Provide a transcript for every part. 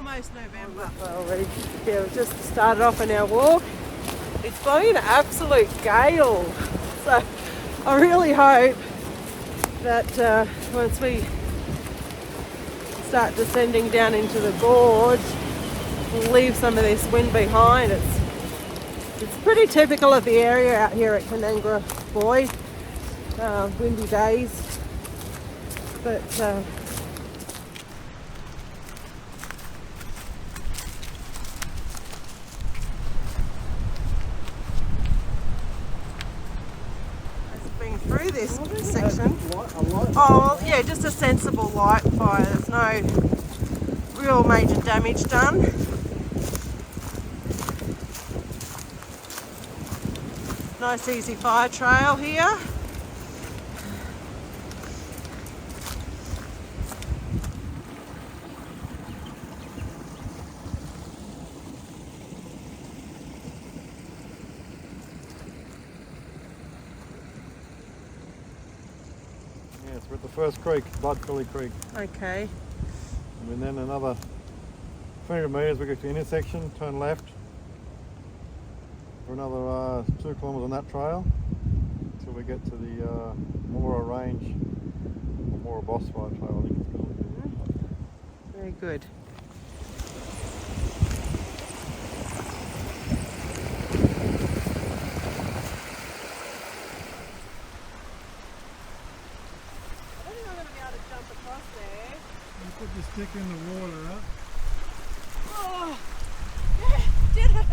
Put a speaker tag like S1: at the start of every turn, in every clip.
S1: almost November.
S2: Well, we've just started off on our walk. It's blowing an absolute gale. So I really hope that once we start descending down into the gorge, we'll leave some of this wind behind. It's pretty typical of the area out here at Kanangra, boy. Windy days, but been through this section. Oh yeah, just a sensible light fire. There's no real major damage done. Nice easy fire trail here.
S3: Yes, we're at the first creek, Bloodfilly Creek.
S2: Okay.
S3: And then another 300 metres we get to the intersection, turn left for another 2 kilometres on that trail until we get to the Mora Range, or Mora Boss Fire Trail I think it's called.
S2: Very good.
S3: Put the stick in the water, huh?
S2: Oh, yeah, did it.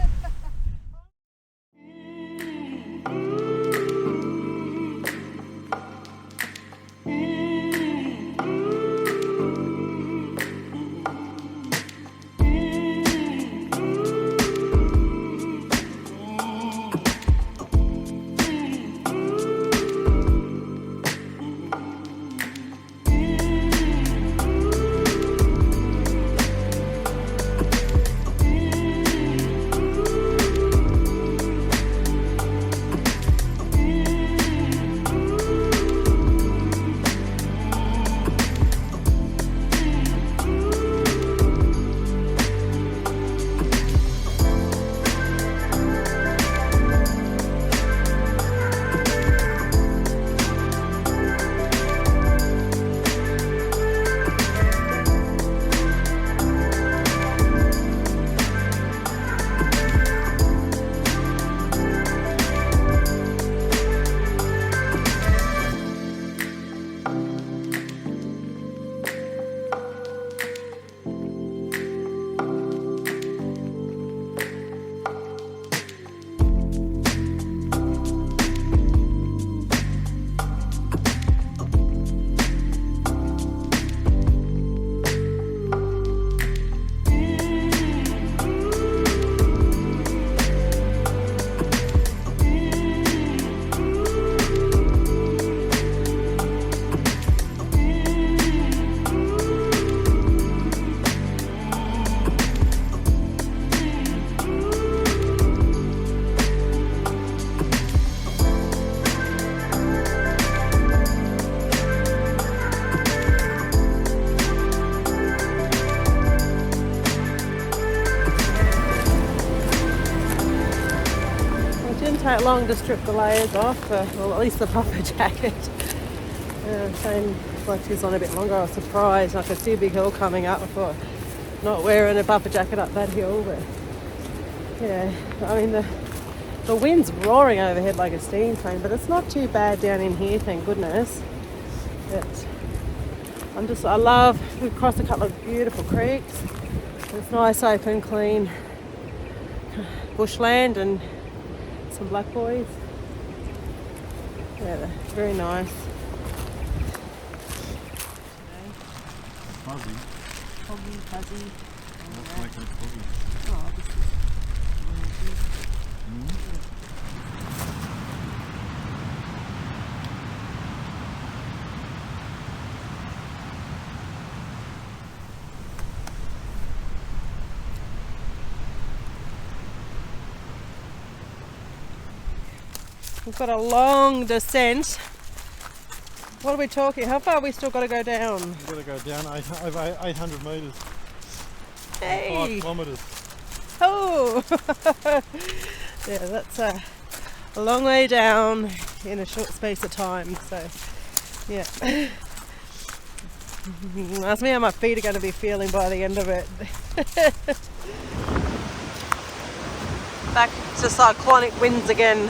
S2: Take long to strip the layers off, well at least the puffer jacket. Same like this on a bit longer. I was surprised. I could see a big hill coming up. I thought not wearing a puffer jacket up that hill, but yeah, I mean the wind's roaring overhead like a steam train, but it's not too bad down in here, thank goodness. But we've crossed a couple of beautiful creeks. It's nice, open, clean bushland and some black boys. Yeah, they're very nice.
S3: Fuzzy.
S2: Fuzzy.
S3: Looks like that fuzzy.
S2: Oh, this is We've got a long descent. What are we talking? How far have we still got to go down?
S3: We've got to go down over 800 metres.
S2: Hey!
S3: 5 kilometres.
S2: Oh! Yeah, that's a long way down in a short space of time, so yeah. Ask me how my feet are going to be feeling by the end of it. Back to cyclonic winds again.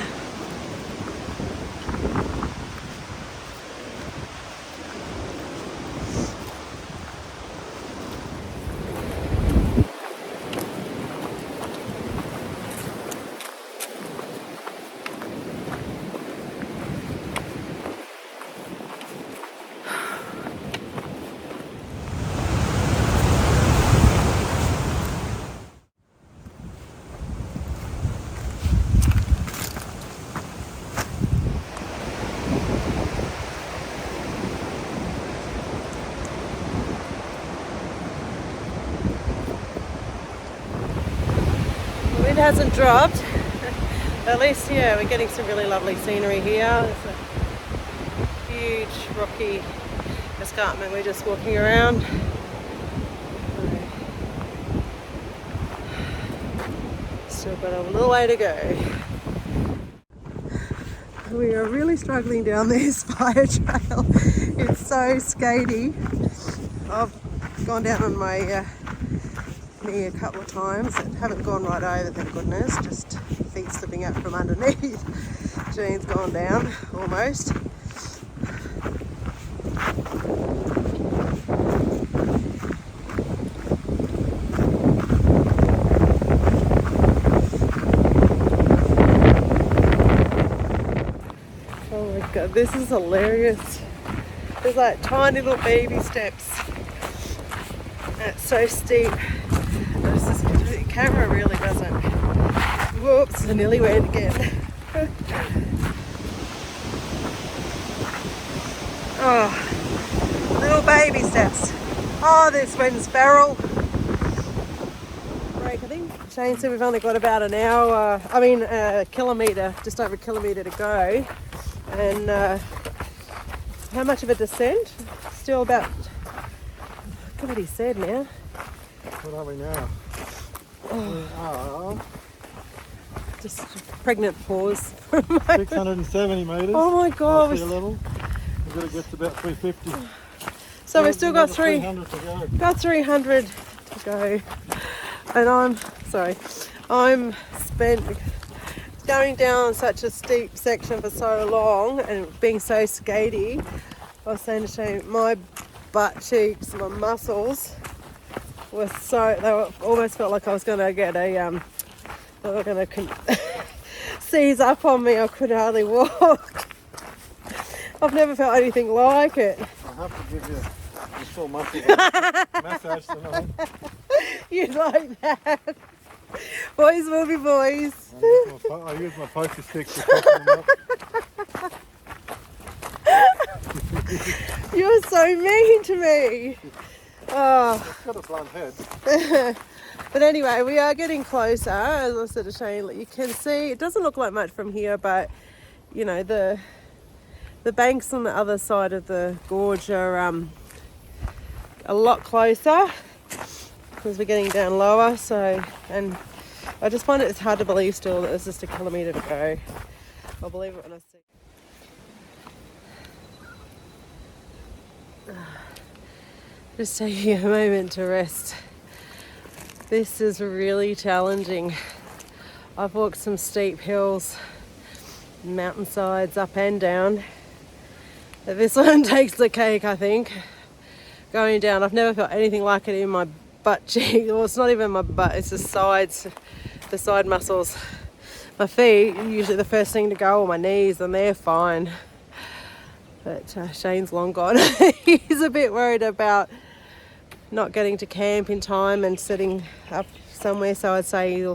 S2: The wind hasn't dropped. At least, yeah, we're getting some really lovely scenery here. There's a huge rocky escarpment. We're just walking around. Still got a little way to go. We are really struggling down this fire trail. It's so skatey. I've gone down on my knee a couple of times and haven't gone right over, thank goodness, just feet slipping out from underneath. Jean's gone down almost. Oh my god, this is hilarious. There's like tiny little baby steps. It's so steep. The camera really doesn't. Whoops, I nearly went again. Oh, little baby steps. Oh, this wind's feral. Break, I think. Shane said we've only got about an hour, a kilometre, just over a kilometre to go. And how much of a descent? Still about, look at what he said now.
S3: What are we now? We are
S2: Just pregnant pause.
S3: 670 metres.
S2: Oh my god.
S3: Sea level. We've got to get to about 350.
S2: So we've still got
S3: 300 to go.
S2: Got 300 to go. And I'm spent going down such a steep section for so long and being so skatey. I was saying to Shane, my butt cheeks, my muscles were almost felt like I was going to get they were going to seize up on me. I could hardly walk. I've never felt anything like it.
S3: I have to give you a sore muscle massage tonight.
S2: You'd like that. Boys will be boys.
S3: I use my poker stick to pick them up.
S2: You're so mean to me. Oh.
S3: It's got a blunt head.
S2: But anyway, we are getting closer. As I said to Shane, you can see, it doesn't look like much from here, but you know, the banks on the other side of the gorge are a lot closer because we're getting down lower. So, and I just find it's hard to believe still that there's just a kilometre to go. I'll believe it when I see it. Just taking a moment to rest. This is really challenging. I've walked some steep hills, mountainsides, up and down. But this one takes the cake, I think. Going down, I've never felt anything like it in my butt cheek. Well, it's not even my butt, it's the sides, the side muscles. My feet, usually the first thing to go, or my knees, and they're fine. But Shane's long gone. He's a bit worried about not getting to camp in time and setting up somewhere, so I'd say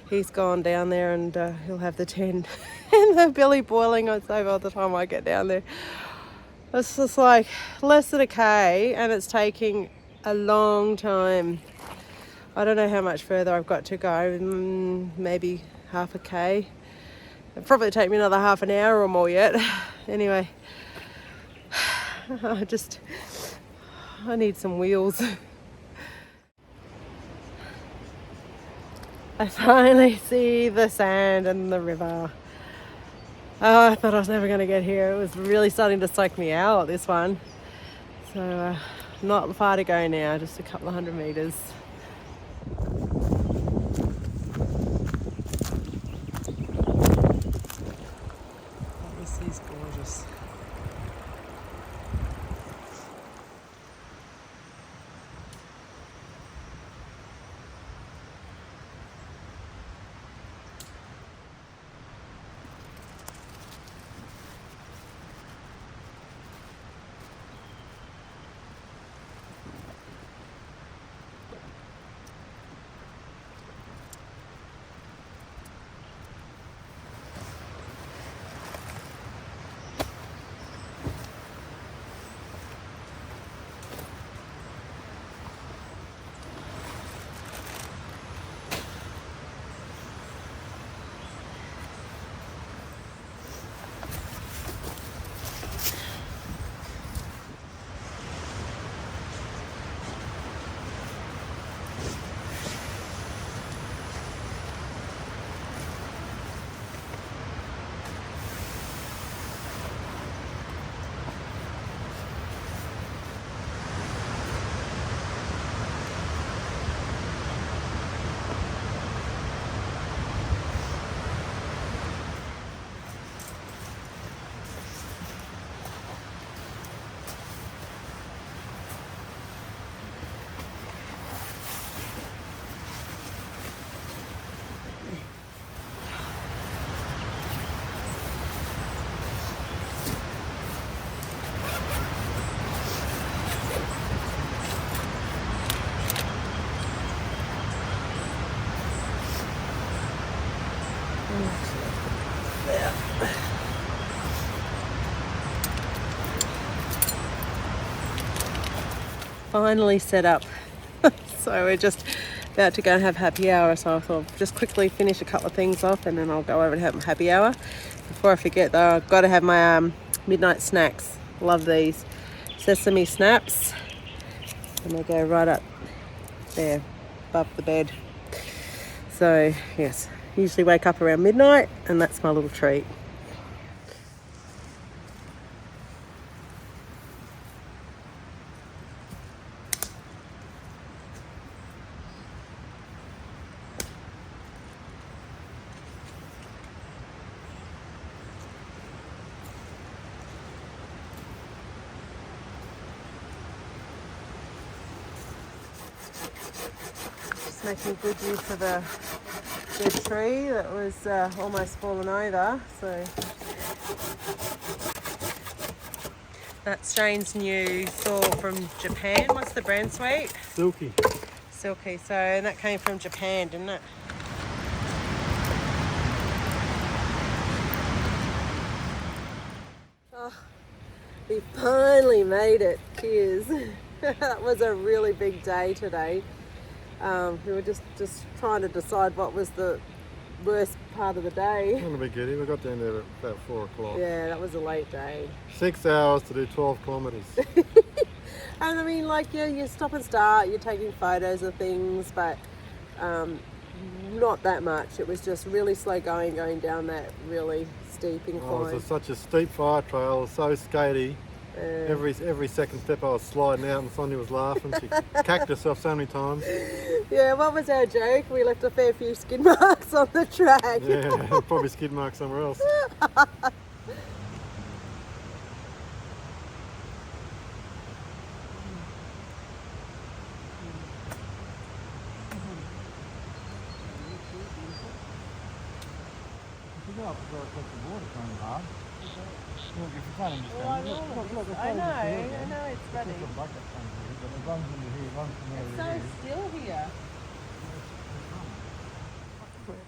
S2: he's gone down there and he'll have the tent and the belly boiling, I'd say, by the time I get down there. It's just like less than a K and it's taking a long time. I don't know how much further I've got to go, maybe half a K. It'll probably take me another half an hour or more yet. Anyway, I need some wheels. I finally see the sand and the river. Oh, I thought I was never going to get here. It was really starting to soak me out, this one. So not far to go now, just a couple of 100 metres. Oh, this is gorgeous. Finally set up. So we're just about to go and have happy hour, so I thought just quickly finish a couple of things off and then I'll go over and have happy hour. Before I forget though, I've got to have my midnight snacks. Love these sesame snaps, and they go right up there above the bed. So yes, usually wake up around midnight and that's my little treat. Just making good use of the tree that was almost fallen over. So that's Shane's new saw from Japan. What's the brand, sweet?
S3: Silky.
S2: Silky. So, and that came from Japan, didn't it? Oh, we finally made it. Cheers. That was a really big day today. We were just trying to decide what was the worst part of the day.
S3: Not a big giddy. We got down there at about 4 o'clock.
S2: Yeah, that was a late day.
S3: 6 hours to do 12 kilometres.
S2: And I mean, like, yeah, you stop and start, you're taking photos of things, but not that much. It was just really slow going down that really steep incline.
S3: It was such a steep fire trail, so skatey. Every second step I was sliding out and Sonia was laughing. She cacked herself so many times.
S2: Yeah, what was our joke? We left a fair few skid marks on the track.
S3: Yeah, probably skid marks somewhere else.
S2: I know, it's running. It's so still here.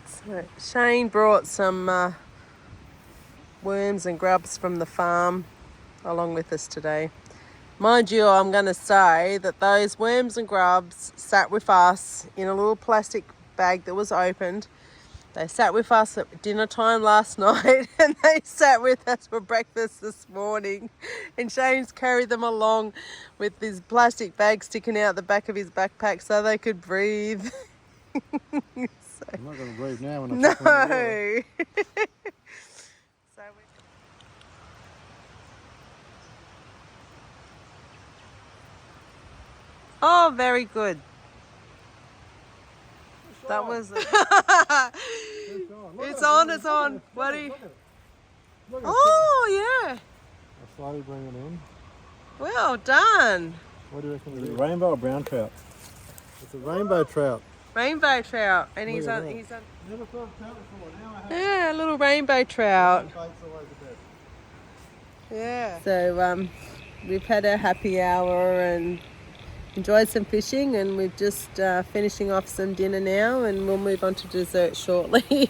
S2: So Shane brought some worms and grubs from the farm along with us today. Mind you, I'm going to say that those worms and grubs sat with us in a little plastic bag that was opened. They sat with us at dinner time last night and they sat with us for breakfast this morning. And Shane's carried them along with this plastic bag sticking out the back of his backpack so they could breathe.
S3: I'm not going to breathe now when I put in the water.
S2: No. Oh, very good. That was it. It's on, it's on. What do you... Oh, yeah.
S3: I'll slowly bring it in.
S2: Well done.
S3: What do you reckon? Is it rainbow or brown trout? It's a rainbow trout.
S2: Rainbow trout. And he's on...
S3: Never caught a trout before. Now I have.
S2: Yeah, a little rainbow trout.
S3: Bait's always the best.
S2: Yeah. So we've had a happy hour and enjoyed some fishing, and we're just finishing off some dinner now, and we'll move on to dessert shortly.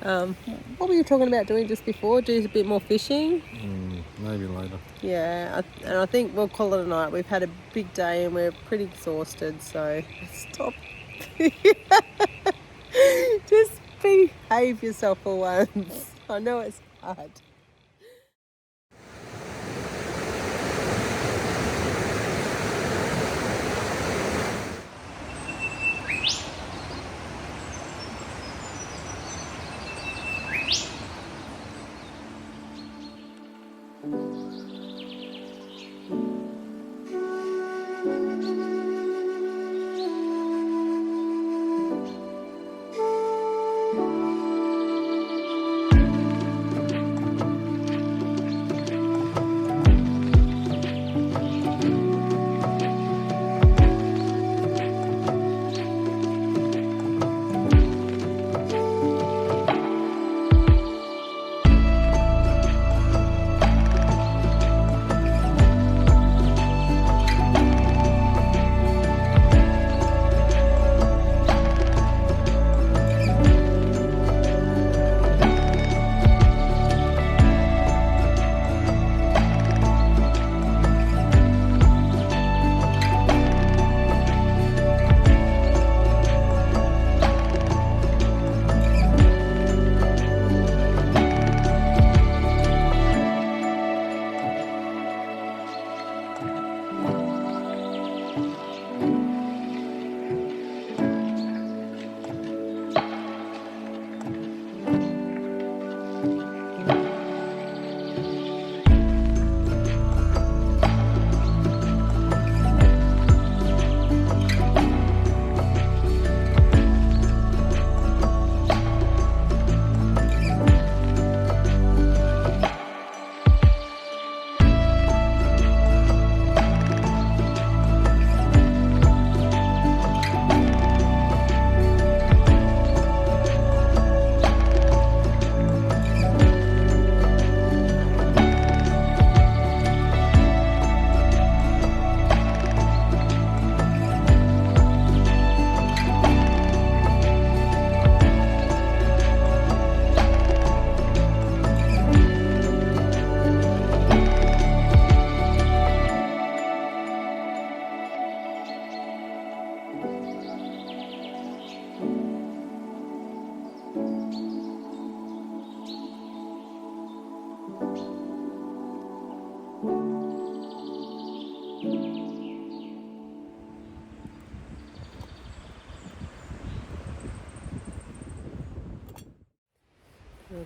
S2: What were you talking about doing just before? Do a bit more fishing?
S3: Maybe later.
S2: Yeah, and I think we'll call it a night. We've had a big day and we're pretty exhausted, so stop. Just behave yourself for once. I know it's hard.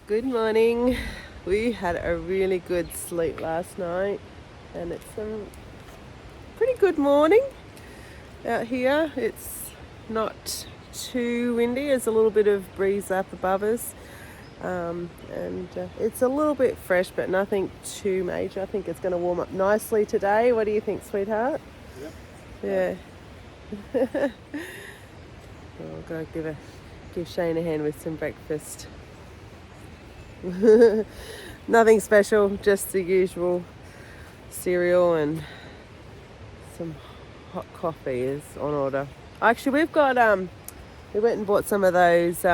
S2: Good morning. We had a really good sleep last night, and it's a pretty good morning out here. It's not too windy. There's a little bit of breeze up above us, and it's a little bit fresh, but nothing too major. I think it's going to warm up nicely today. What do you think, sweetheart? Yep. Yeah. I'll go give Shane a hand with some breakfast. Nothing special, just the usual cereal and some hot coffee is on order. Actually, we've got we went and bought some of those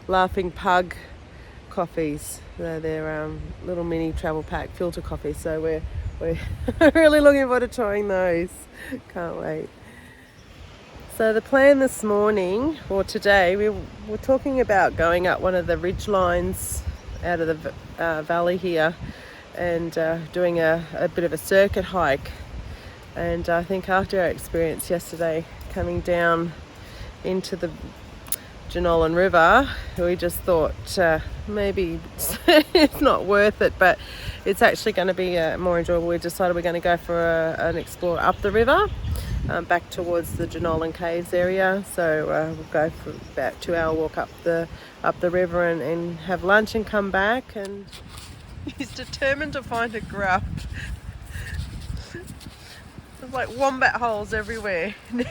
S2: Laughing Pug coffees. They're little mini travel pack filter coffees, so we're really looking forward to trying those. Can't wait. So the plan this morning, or today, we were talking about going up one of the ridge lines out of the valley here and doing a bit of a circuit hike. And I think after our experience yesterday coming down into the Jenolan River, we just thought maybe it's not worth it, but it's actually going to be more enjoyable. We decided we're going to go for an explore up the river, back towards the Jenolan Caves area. So we'll go for about 2-hour walk up the river and have lunch and come back. And he's determined to find a grub. There's like wombat holes everywhere now.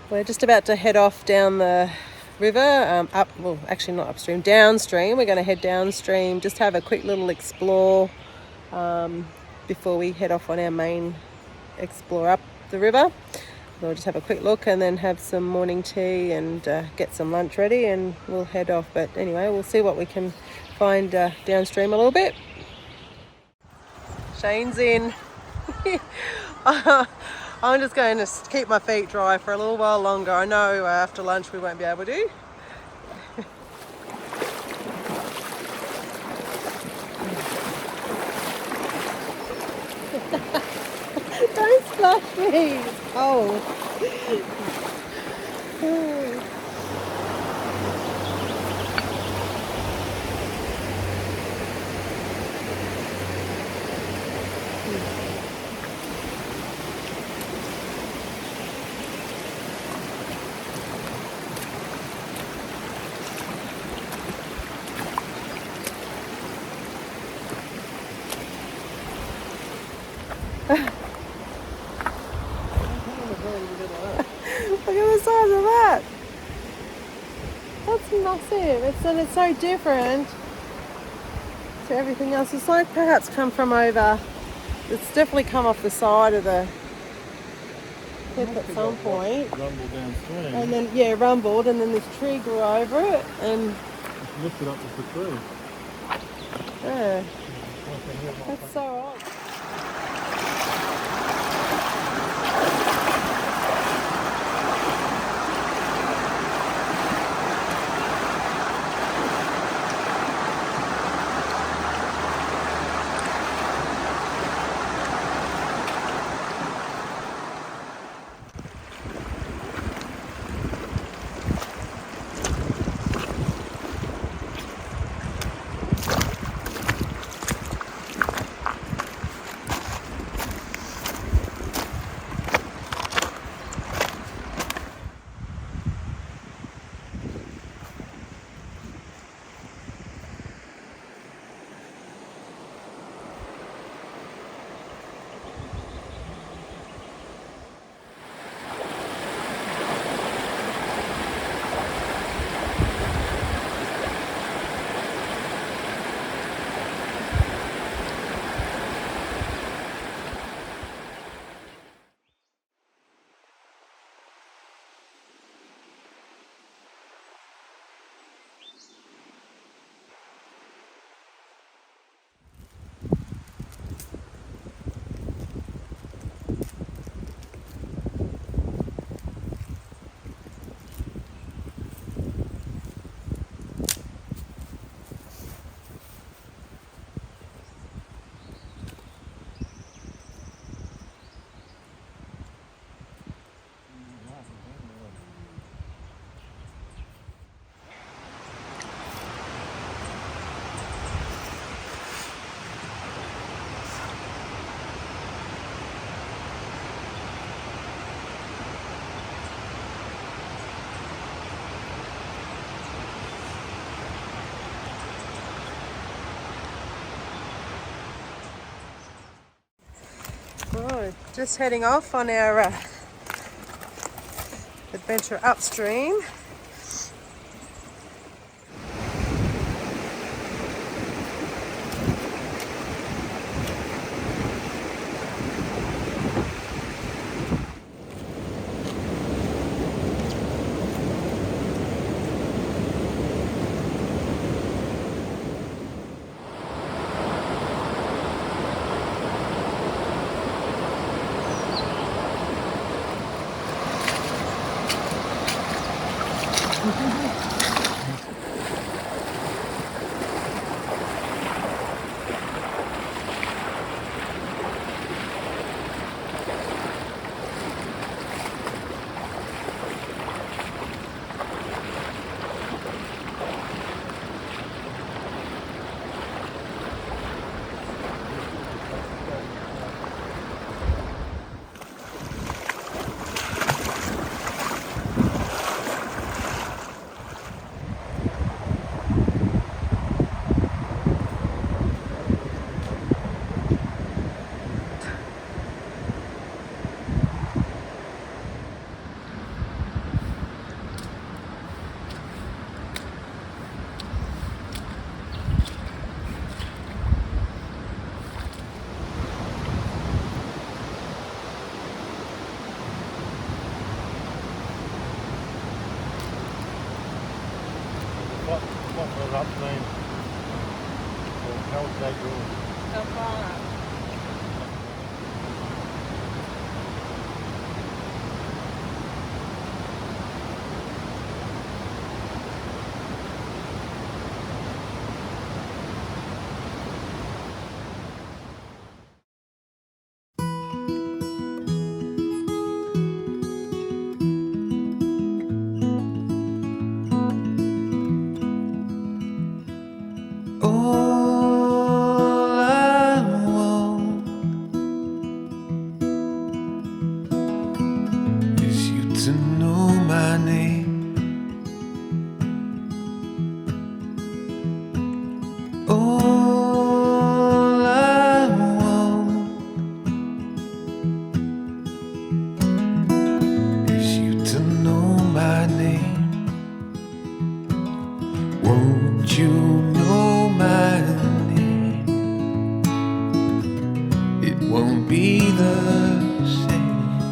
S2: We're just about to head off down the river, actually not upstream, downstream. We're going to head downstream, just have a quick little explore before we head off on our main explore up the river. We'll just have a quick look and then have some morning tea and get some lunch ready, and we'll head off. But anyway, we'll see what we can find downstream a little bit. Shane's in. I'm just going to keep my feet dry for a little while longer. I know after lunch we won't be able to. Don't splash me. It's cold. Look at the size of that. That's massive. It's so different to everything else. It's like perhaps come from over. It's definitely come off the side of the cliff at some point.
S3: Rumbled downstream.
S2: And then rumbled, and then this tree grew over it, and
S3: It's lifted up with the tree.
S2: yeah, that's so odd. Oh, just heading off on our adventure upstream.
S3: What was up mean? How would they go?
S2: How far up?
S1: All I want is you to know my name. All I want is you to know my name. Won't you know my name? It won't be the same.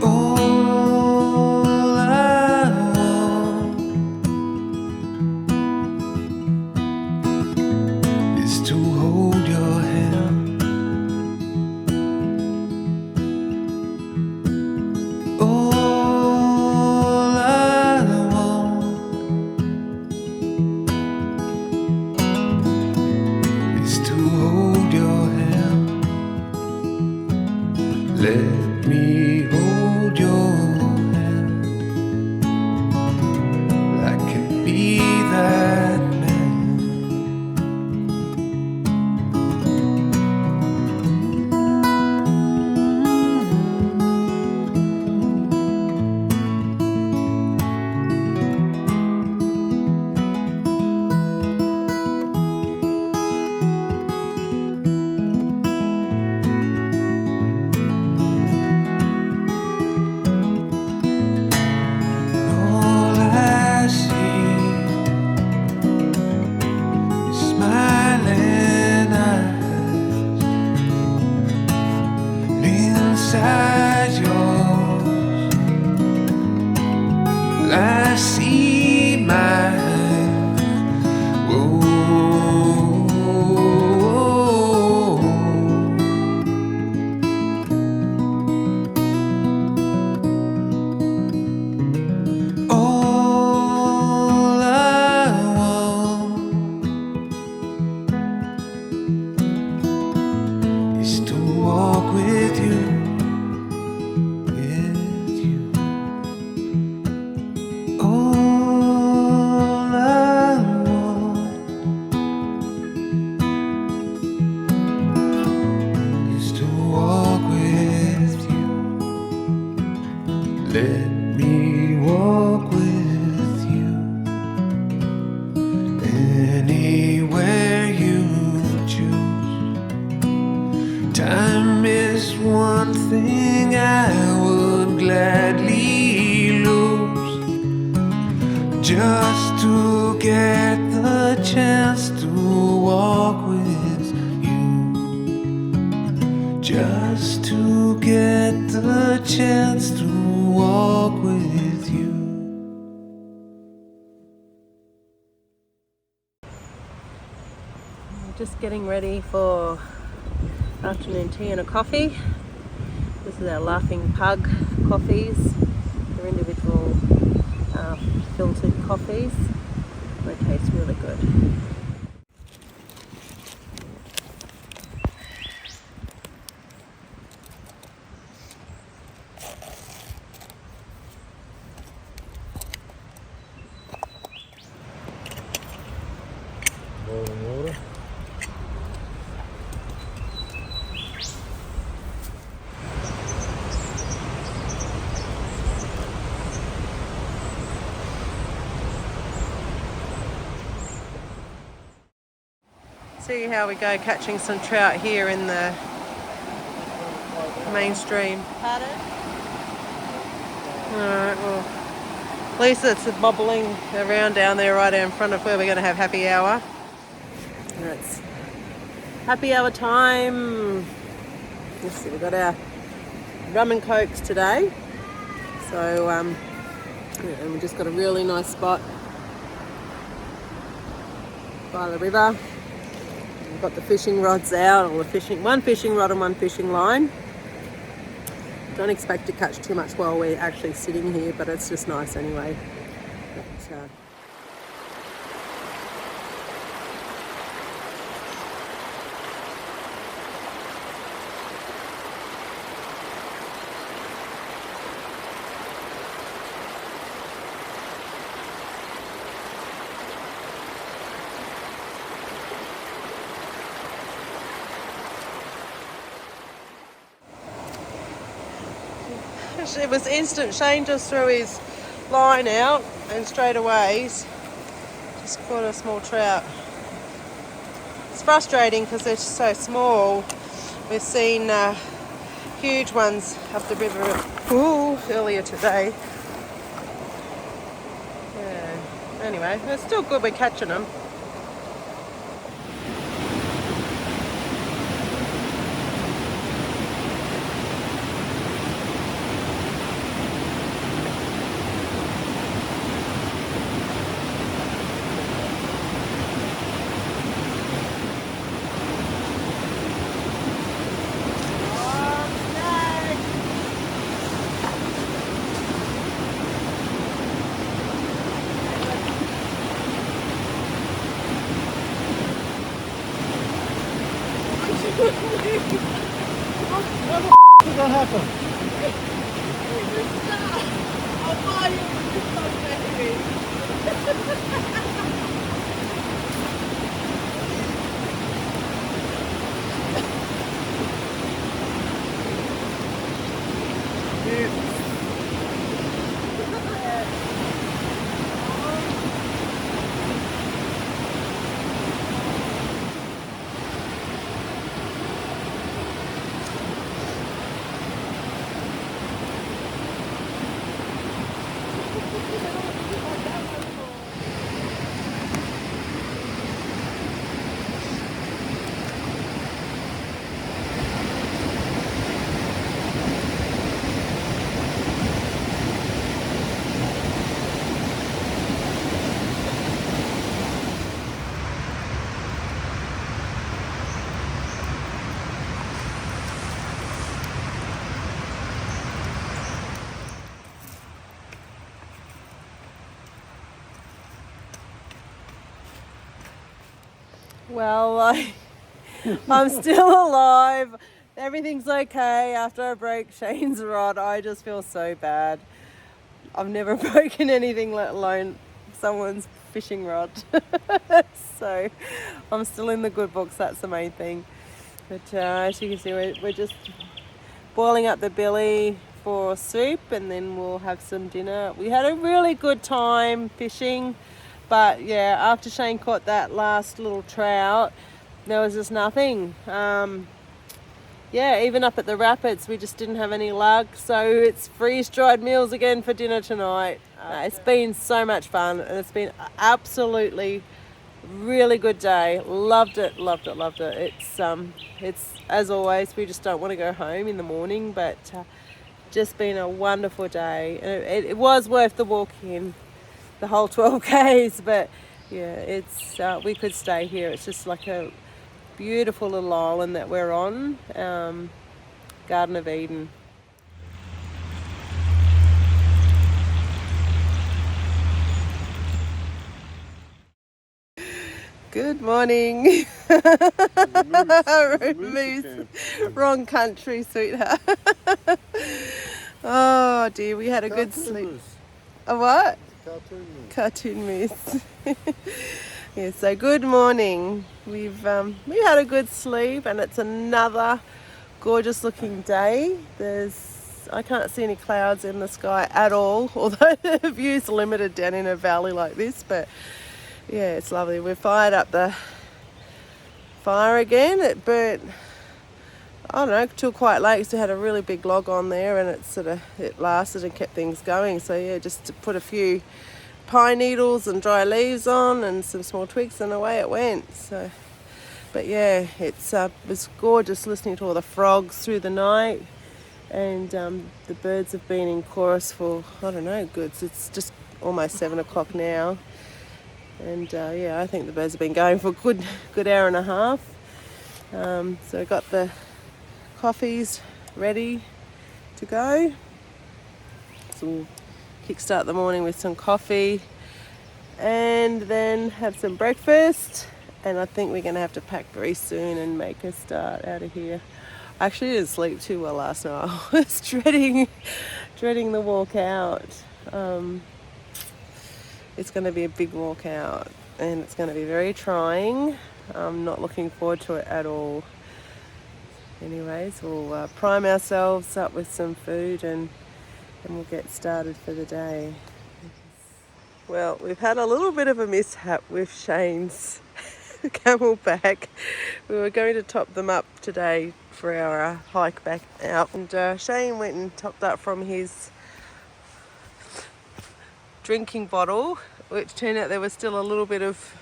S1: All I want is to hold your hand. All I want is to hold your hand. Let me hold your hand. I can be that man. All I see is smiling eyes. And inside yours, I see mine. Whoa. All I want is to walk with you, with you. All I want is to walk with you. Let me walk with you anywhere you choose. Time is one thing I would gladly lose, just to get the chance to walk with you. Just to get the chance to walk with you.
S2: Just getting ready for afternoon tea and a coffee. This is our Laughing Pug coffees. They're individual filtered coffees. They taste really good.
S3: Boiling water.
S2: See how we go catching some trout here in the mainstream. Pardon? Alright, well, at least it's bubbling around down there right in front of where we're going to have happy hour. It's happy hour time. Let's see, we've got our rum and cokes today. So, and we just got a really nice spot by the river. We've got the fishing rods out, or one fishing rod and one fishing line. Don't expect to catch too much while we're actually sitting here, but it's just nice anyway. But, it was instant. Shane just threw his line out and straight away he's just caught a small trout. It's frustrating because they're so small. We've seen huge ones up the river earlier today. Yeah. Anyway, it's still good we're catching them.
S3: What the did that happen?
S2: Well, I'm still alive. Everything's okay. After I broke Shane's rod, I just feel so bad. I've never broken anything, let alone someone's fishing rod. So I'm still in the good books, that's the main thing. But as you can see, we're just boiling up the billy for soup, and then we'll have some dinner. We had a really good time fishing, but yeah, after Shane caught that last little trout, there was just nothing. Yeah, even up at the rapids, we just didn't have any luck. So it's freeze-dried meals again for dinner tonight. It's been so much fun, and it's been absolutely really good day. Loved it, loved it, loved it. It's as always, we just don't want to go home in the morning, but just been a wonderful day. And it was worth the walk in, the whole 12 k's. But yeah, it's we could stay here. It's just like a beautiful little island that we're on, Garden of Eden. Good morning. Moose. Wrong country, sweetheart. Oh dear, we had a good sleep. A what? Cartoon moose. Yeah, so good morning. We had a good sleep, and it's another gorgeous looking day. I can't see any clouds in the sky at all, although the view's limited down in a valley like this, but yeah, it's lovely. We've fired up the fire again. It burnt, I don't know, till quite late. So it had a really big log on there, and it lasted and kept things going. So yeah, just to put a few pine needles and dry leaves on and some small twigs, and away it went. So, but yeah, it was gorgeous listening to all the frogs through the night, and the birds have been in chorus for, I don't know, it's just almost 7 o'clock now. And yeah, I think the birds have been going for a good hour and a half. So I got the coffees ready to go. So we'll kickstart the morning with some coffee and then have some breakfast. And I think we're going to have to pack very soon and make a start out of here. I actually didn't sleep too well last night. I was dreading the walk out. It's going to be a big walk out, and it's going to be very trying. I'm not looking forward to it at all. Anyways, we'll prime ourselves up with some food and we'll get started for the day. Well, we've had a little bit of a mishap with Shane's camelback. We were going to top them up today for our hike back out, and Shane went and topped up from his drinking bottle, which turned out there was still a little bit of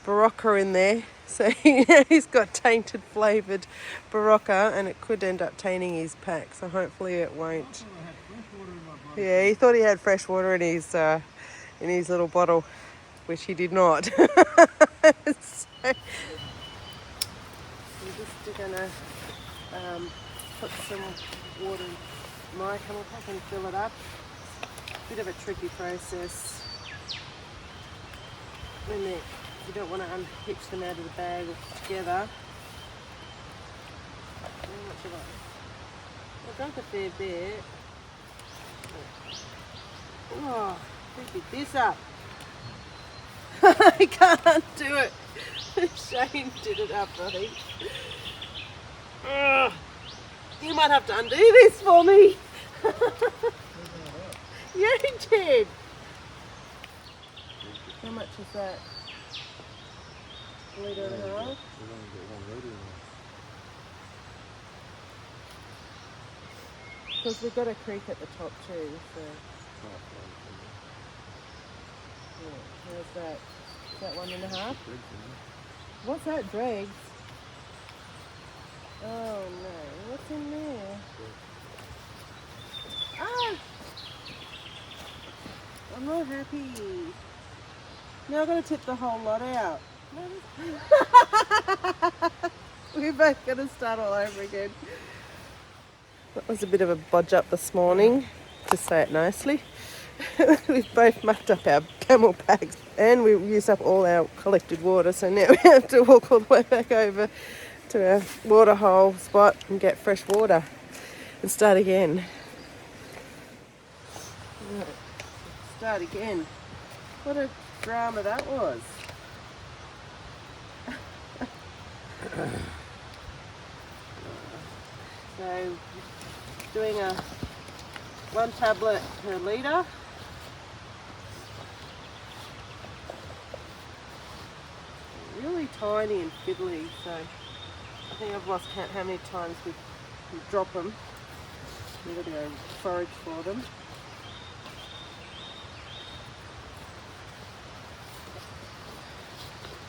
S2: Barocca in there. So he's got tainted flavoured Barocca, and it could end up tainting his pack. So hopefully it won't. Yeah, he thought he had fresh water in his little bottle, which he did not. So we're just gonna put some water in my camel pack and fill it up. Bit of a tricky process. You don't want to unhitch them out of the bag together. How much have I've drank a fair bit. Oh, pick this up. I can't do it. Shane did it up, I think. You might have to undo this for me. Yeah, he did. How much is that? A litre and a half? Because we've got a creek at the top too, so. Yeah, how's that? Is that 1.5? What's that, dregs? Oh no, what's in there? Ah! I'm not happy. Now I've got to tip the whole lot out. We're both going to start all over again. That was a bit of a bodge up this morning, to say it nicely. We've both mucked up our camel packs and we used up all our collected water, so now we have to walk all the way back over to our water hole spot and get fresh water and start again. Start again. What a drama that was. So, doing a 1 tablet per litre. Really tiny and fiddly, so I think I've lost count how many times we drop them. We've got to go forage for them.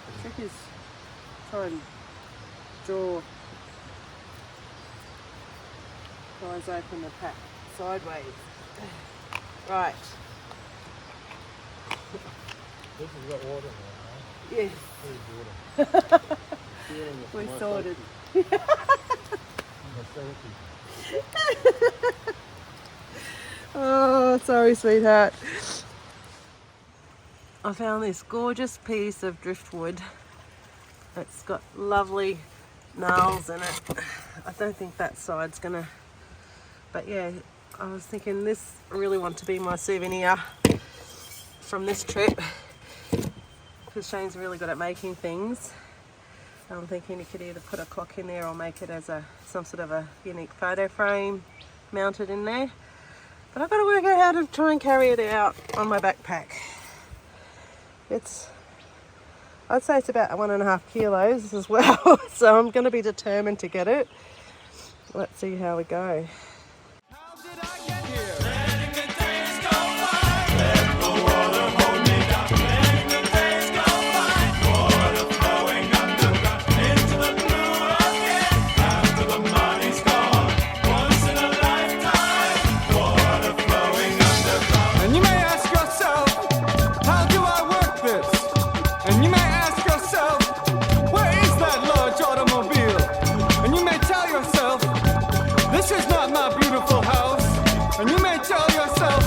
S2: The trick is try and eyes open the pack sideways. Right.
S3: This has got water in it, right?
S2: Yes. We sorted. Oh, sorry, sweetheart. I found this gorgeous piece of driftwood It's got lovely gnarls in it. I don't think that side's gonna, but yeah, I was thinking this really want to be my souvenir from this trip, because Shane's really good at making things. I'm thinking you could either put a clock in there or make it as some sort of a unique photo frame mounted in there. But I've got to work out how to try and carry it out on my backpack. I'd say it's about 1.5 kilos as well, so I'm going to be determined to get it. Let's see how we go.
S1: How did I get here? Letting the days go by. Let the water hold me down. Letting the days go by. Water flowing underground into the blue again. After the money's gone, once in a lifetime. Water flowing underground. And you may ask yourself, how do I work this? And you may ask yourself, where is that large automobile? And you may tell yourself, this is not my beautiful house. And you may tell yourself,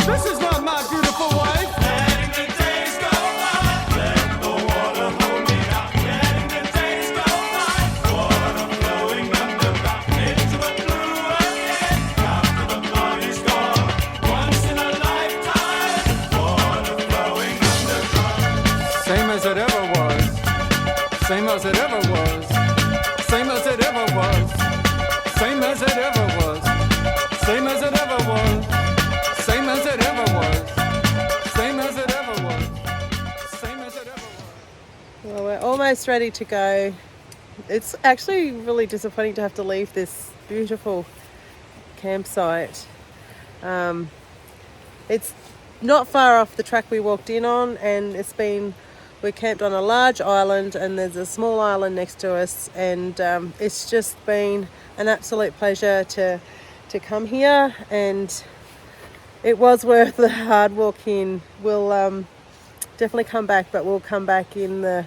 S1: this is not my beautiful wife. Letting the days go by. Let the water hold me down. Letting the days go by. Water flowing underground into the blue again. After the money's gone, once in a lifetime. Water flowing underground.
S3: Same as it ever was. Same as it ever was. Same as it ever was. Same as it ever was. Same as it ever was. Same as it ever was. Same as it ever was. Same as it ever was.
S2: Well, we're almost ready to go. It's actually really disappointing to have to leave this beautiful campsite. It's not far off the track we walked in on, and we camped on a large island, and there's a small island next to us, and it's just been an absolute pleasure to come here, and it was worth the hard walk in. We'll definitely come back, but we'll come back in the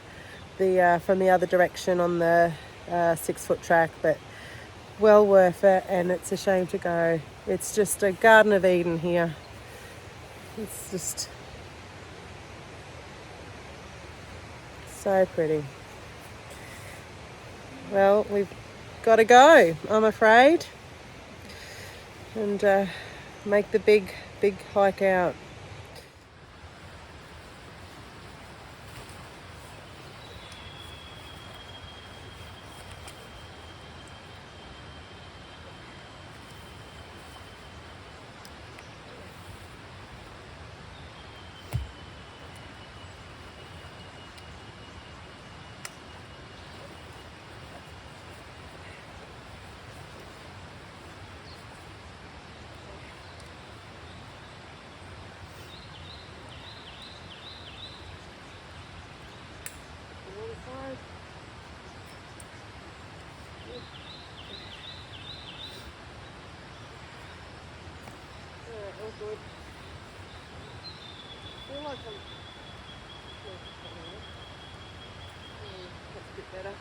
S2: from the other direction on the 6-foot track, but well worth it, and it's a shame to go. It's just a Garden of Eden here. It's just so pretty. Well, we've got to go, I'm afraid, and make the big hike out. Good. I feel like that's a bit better.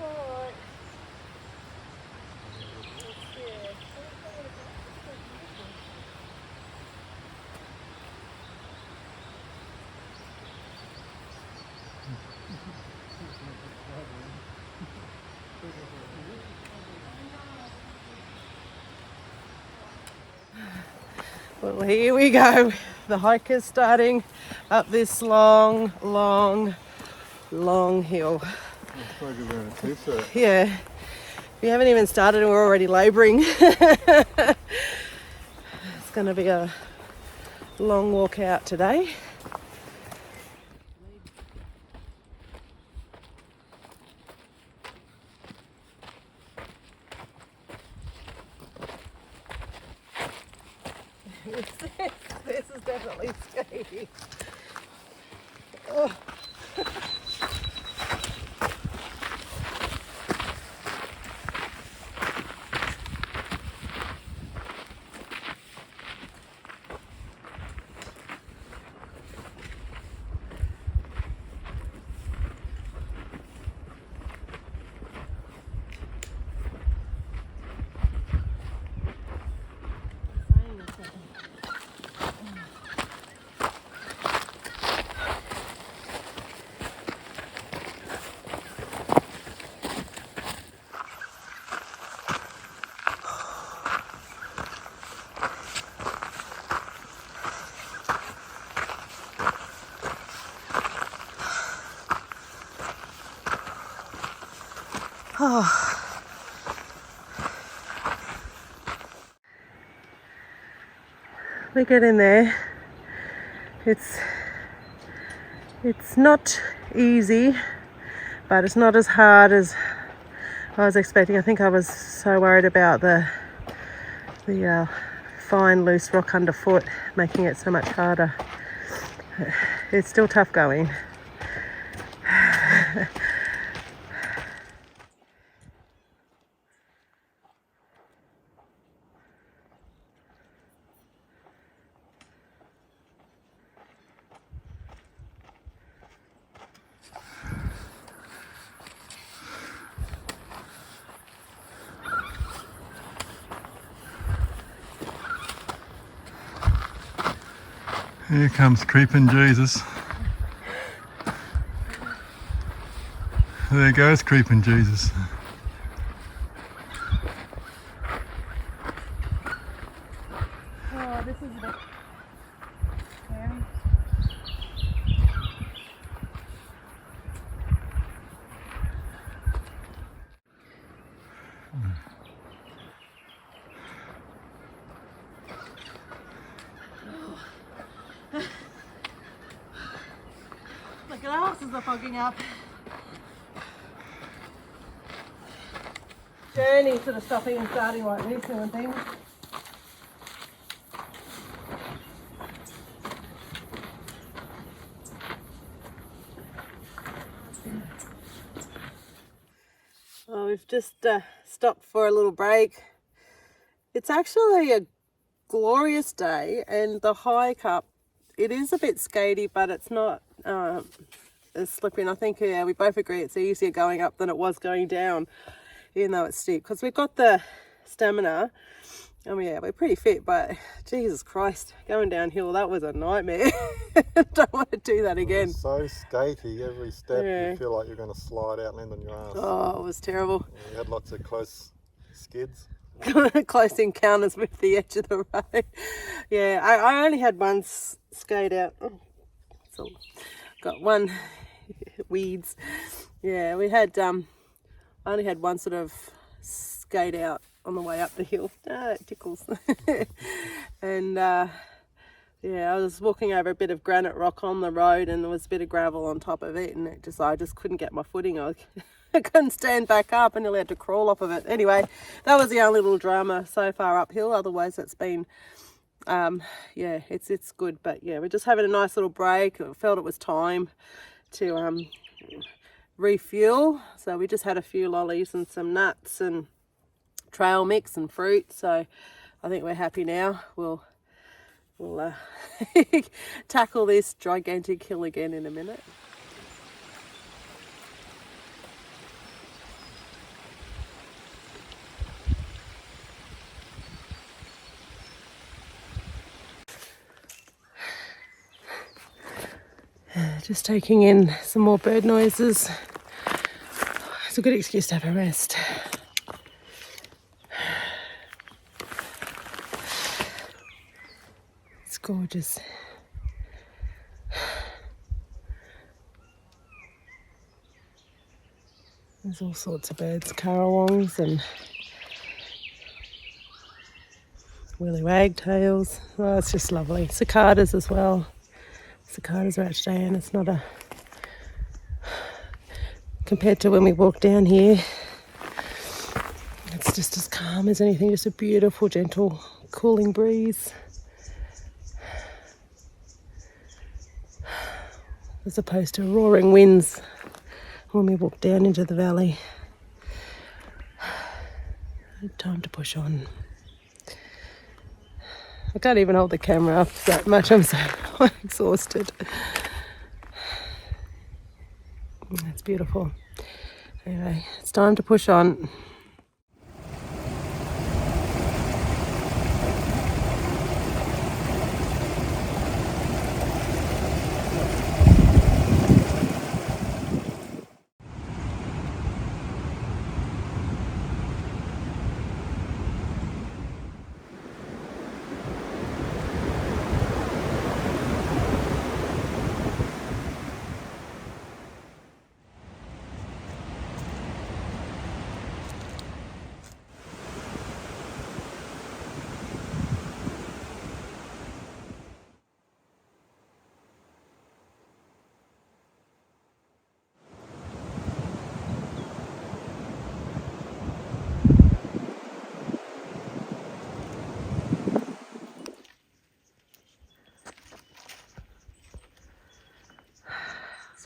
S2: Alright. Well, here we go. The hike is starting up this long hill.
S3: It's like you're wearing a t-shirt.
S2: Yeah. We haven't even started and we're already labouring. It's going to be a long walk out today. This is definitely steep. Oh. Oh. We get in there. It's not easy, but it's not as hard as I was expecting. I think I was so worried about the fine loose rock underfoot making it so much harder. It's still tough going.
S3: Here comes creeping Jesus. There goes creeping Jesus.
S2: Oh, this is a bit scary. My glasses are fogging up. Journey sort of stopping and starting like this and things. Well, we've just stopped for a little break. It's actually a glorious day, and the hike up, it is a bit skatey, but it's not as slippery. And I think we both agree it's easier going up than it was going down, even though it's steep, because we've got the stamina. I mean, yeah, we're pretty fit, but Jesus Christ, going downhill, that was a nightmare. Don't want to do that again.
S4: So skatey, every step
S2: Yeah.
S4: you feel like you're going to slide out and land on your ass.
S2: Oh, it was terrible.
S4: You had lots of close skids.
S2: Close encounters with the edge of the road. Yeah, I only had one skate out. Oh, so got one weeds. Yeah, we had I only had one sort of skate out on the way up the hill. Ah, it tickles. And yeah, I was walking over a bit of granite rock on the road, and there was a bit of gravel on top of it, and I just couldn't get my footing. I couldn't stand back up, and nearly had to crawl off of it. Anyway, that was the only little drama so far uphill. Otherwise, it's been, yeah, it's good. But yeah, we're just having a nice little break. I felt it was time to refuel. So we just had a few lollies and some nuts and trail mix and fruit. So I think we're happy now. We'll tackle this gigantic hill again in a minute. Just taking in some more bird noises. It's a good excuse to have a rest. It's gorgeous. There's all sorts of birds, currawongs and willy wagtails. Oh, it's just lovely. Cicadas as well. Cicadas are out today, and it's not compared to when we walked down here, it's just as calm as anything. Just a beautiful, gentle, cooling breeze, as opposed to roaring winds when we walk down into the valley. Time to push on. I can't even hold the camera up that much. I'm so exhausted. It's beautiful. Anyway, it's time to push on.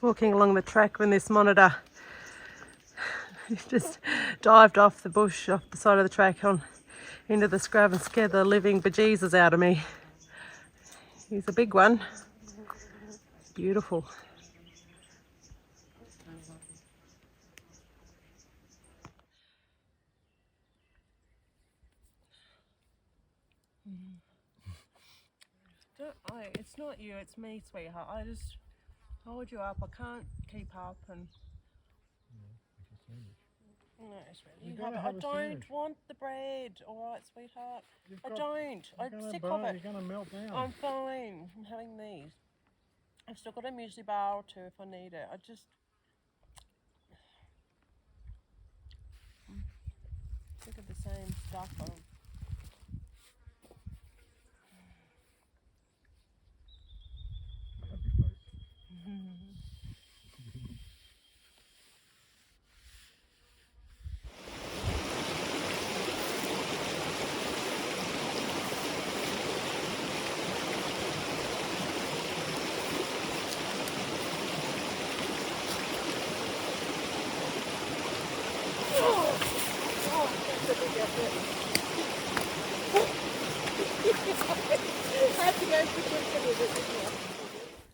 S2: just walking along the track when this monitor just dived off the bush, off the side of the track into the scrub and scared the living bejesus out of me. He's a big one. Beautiful. It's not you, it's me, sweetheart. I just hold you up. I can't keep up and. No, sweetie. I don't want the bread. All right, sweetheart. I don't. I'm sick of it.
S4: You're going to melt down.
S2: I'm fine. I'm having these. I've still got a muesli bar or two if I need it. I just. Sick of the same stuff.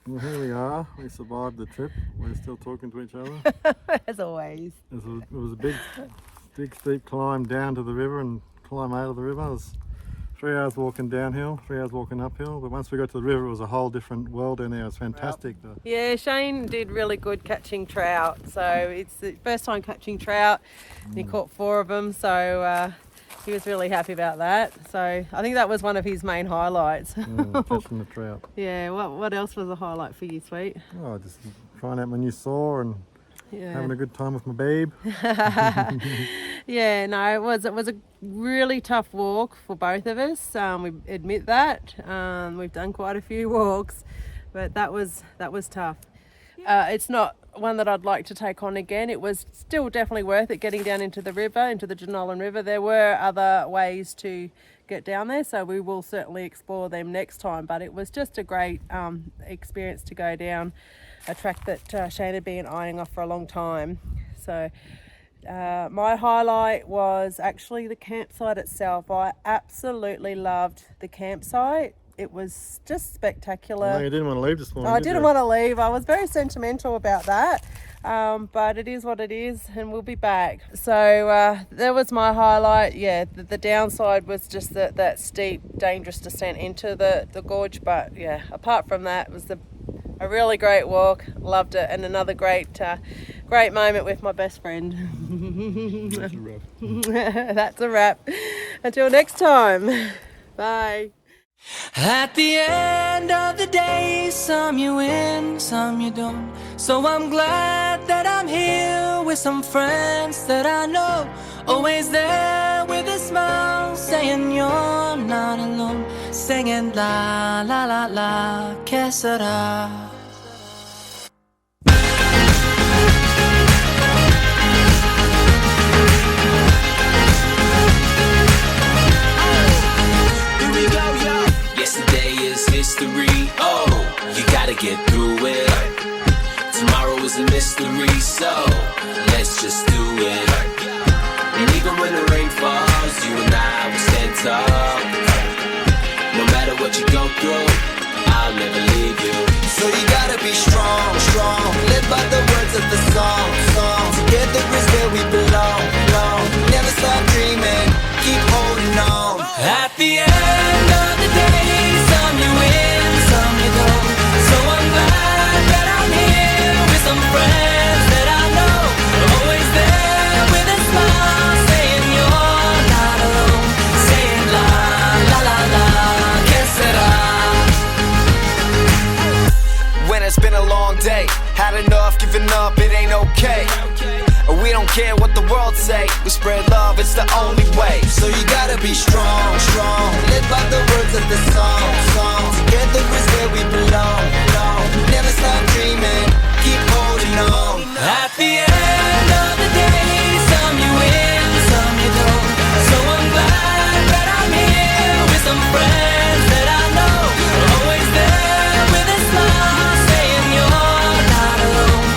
S4: Well, here we are. We survived the trip. We're still talking to each other.
S2: As always.
S4: It was a big steep climb down to the river and climb out of the river. It was 3 hours walking downhill, 3 hours walking uphill. But once we got to the river, it was a whole different world in there. It was fantastic.
S2: Yeah, Shane did really good catching trout. So it's the first time catching trout. He caught 4 of them. So he was really happy about that. So I think that was one of his main highlights.
S4: Catching the trout.
S2: Yeah, what else was a highlight for you, sweet?
S4: Oh, just trying out my new saw and
S2: Yeah.
S4: having a good time with my babe.
S2: Yeah, no, it was a really tough walk for both of us. We admit that. We've done quite a few walks, but that was tough. It's not one that I'd like to take on again. It was still definitely worth it getting down into the river, into the Jenolan River. There were other ways to get down there, so we will certainly explore them next time. But it was just a great experience to go down a track that Shane had been eyeing off for a long time. So my highlight was actually the campsite itself. I absolutely loved the campsite. It was just spectacular.
S4: No, you didn't want to leave this morning.
S2: I didn't want to leave. I was very sentimental about that. But it is what it is, and we'll be back. So that was my highlight. Yeah, the downside was just that steep, dangerous descent into the gorge. But yeah, apart from that, it was a really great walk. Loved it, and another great moment with my best friend.
S4: That's a wrap.
S2: That's a wrap. Until next time. Bye.
S1: At the end of the day, some you win, some you don't. So I'm glad that I'm here with some friends that I know. Always there with a smile, saying you're not alone. Singing la la la la, que sera. Yesterday is history. Oh, you gotta get through it. Tomorrow is a mystery, so let's just do it. And even when the rain falls, you and I will stand tall. No matter what you go through, I'll never leave you. So you gotta be strong, strong. Live by the words of the song. Together is where we belong. Never stop dreaming, keep holding on. At the end of the day, some you win, some you don't. So I'm glad that I'm here with some friends that I know. Always there with a smile, saying you're not alone. Saying la la la la, que sera. When it's been a long day, had enough, giving up, it ain't okay. We don't care what the world say, we spread love, it's the only way. So you gotta be strong, strong. Live by the words of the song. Together is where we belong. Never stop dreaming, keep holding on. At the end of the day, some you win, some you don't. So I'm glad that I'm here with some friends that I know. Always there with a smile, saying you're not alone.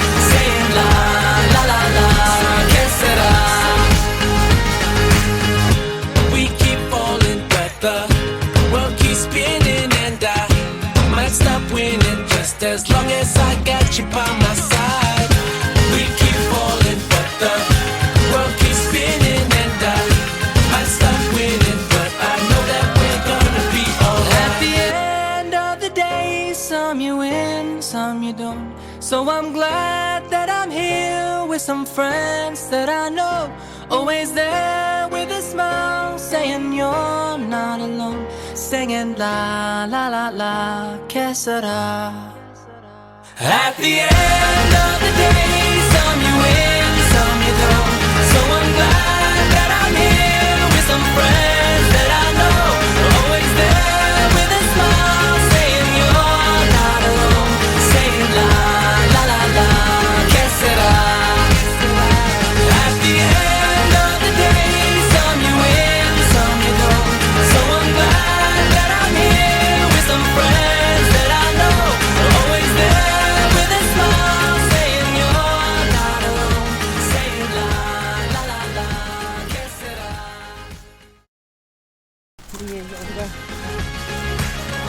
S1: the world keeps spinning and I might stop winning just as long as I got you by my side. We keep falling, but the world keeps spinning and I might stop winning, but I know that we're gonna be alright. At the end of the day, some you win, some you don't. So I'm glad that I'm here with some friends that I know, always there with a smile, saying you're not alone, singing la la la la, que sera. At the end of the day, some you win, some you don't. So I'm glad that I'm here with some friends that I know, always there with a smile, saying you're not alone, saying la la la la, que sera. At the end of the day, some you win, some you don't. So I'm glad that I'm here with some friends that I know, always there with a smile, saying you're not alone, saying la la la la, que sera.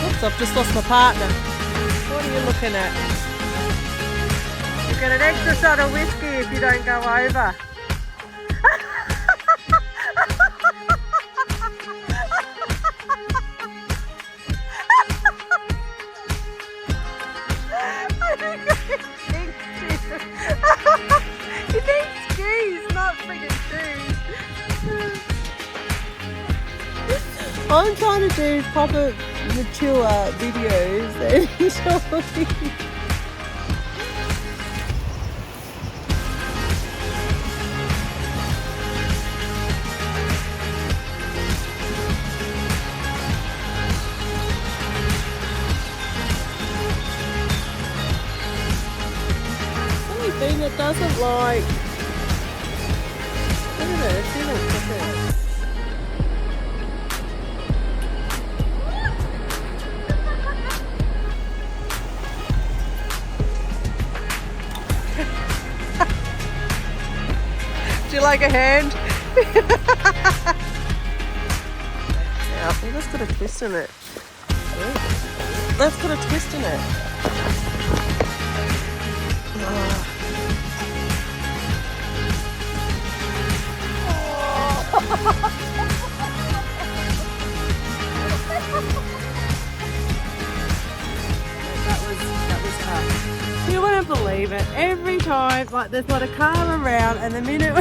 S2: Oops, I've just lost my partner. What are you looking at? You get an extra shot of whiskey if you don't go over. You need skis, not friggin' shoes. I'm trying to do proper mature videos and he's already... Only thing that doesn't like... Look at it, it's little cricket. Do you like a hand? Yeah, I think that's got a twist in it. That's got a twist in it. Oh. That was tough. You wouldn't believe it. Every time, like, there's not a car around, and the minute